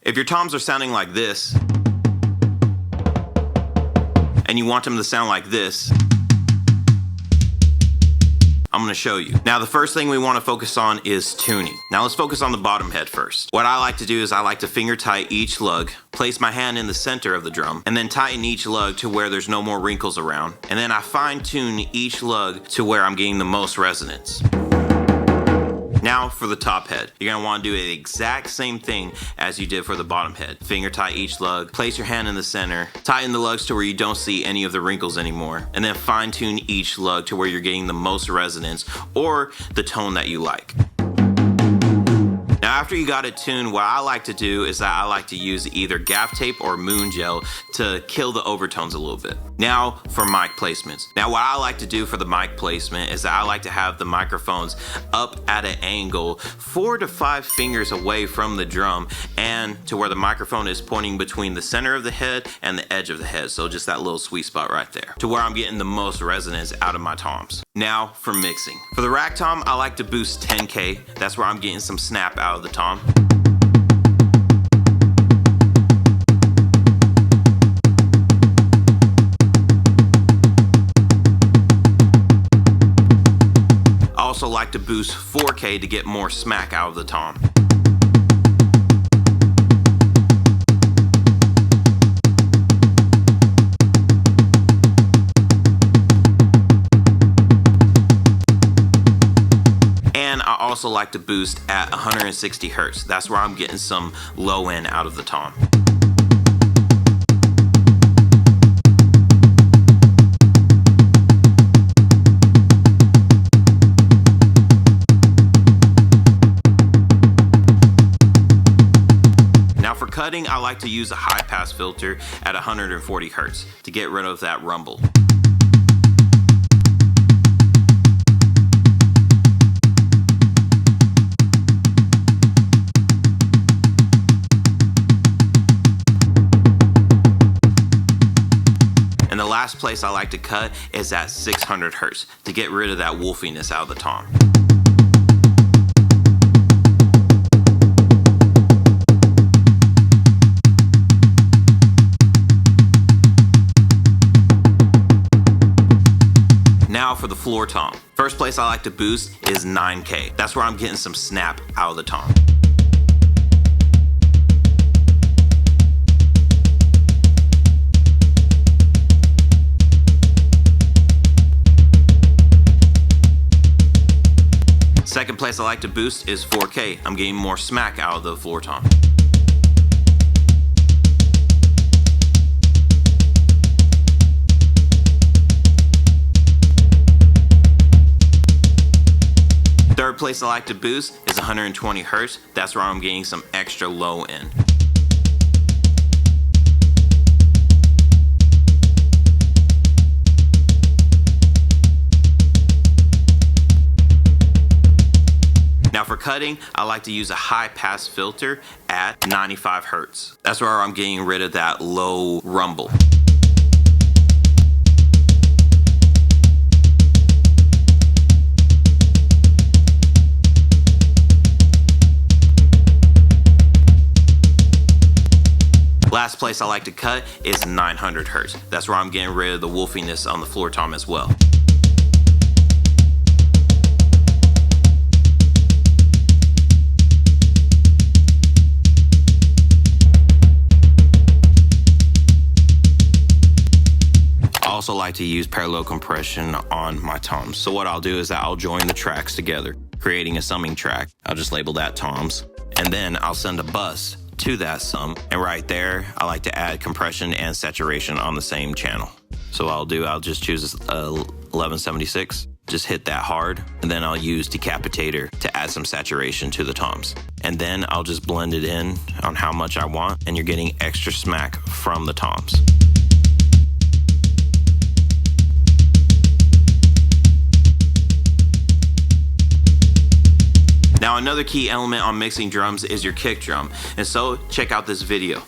If your toms are sounding like this, and you want them to sound like this, I'm going to show you. Now the first thing we want to focus on is tuning. Now let's focus on the bottom head first. What I like to do is I like to finger tight each lug, place my hand in the center of the drum, and then tighten each lug to where there's no more wrinkles around. And then I fine tune each lug to where I'm getting the most resonance. Now for the top head, you're going to want to do the exact same thing as you did for the bottom head. Finger tight each lug, place your hand in the center, tighten the lugs to where you don't see any of the wrinkles anymore, and then fine tune each lug to where you're getting the most resonance or the tone that you like. Now after you got it tuned, what I like to do is that I like to use either gaff tape or moon gel to kill the overtones a little bit. Now for mic placements. Now what I like to do for the mic placement is that I like to have the microphones up at an angle 4 to 5 fingers away from the drum and to where the microphone is pointing between the center of the head and the edge of the head. So just that little sweet spot right there to where I'm getting the most resonance out of my toms. Now for mixing. For the rack tom, I like to boost 10K. That's where I'm getting some snap out of the tom. I also like to boost 4K to get more smack out of the tom. I also like to boost at 160 Hertz. That's where I'm getting some low end out of the tom. Now for cutting, I like to use a high pass filter at 140 Hertz to get rid of that rumble. The last place I like to cut is at 600 Hertz to get rid of that wolfiness out of the tom. Now for the floor tom. First place I like to boost is 9K. That's where I'm getting some snap out of the tom. Second place I like to boost is 4K. I'm getting more smack out of the floor tom. Third place I like to boost is 120 Hertz. That's where I'm getting some extra low end. Now for cutting, I like to use a high pass filter at 95 Hertz. That's where I'm getting rid of that low rumble. Last place I like to cut is 900 Hertz. That's where I'm getting rid of the wolfiness on the floor tom as well. I also like to use parallel compression on my toms. So what I'll do is that I'll join the tracks together, creating a summing track. I'll just label that toms, and then I'll send a bus to that sum, and right there I like to add compression and saturation on the same channel. So I'll just choose 1176, just hit that hard, and then I'll use decapitator to add some saturation to the toms, and then I'll just blend it in on how much I want, and you're getting extra smack from the toms. Now another key element on mixing drums is your kick drum, and so check out this video.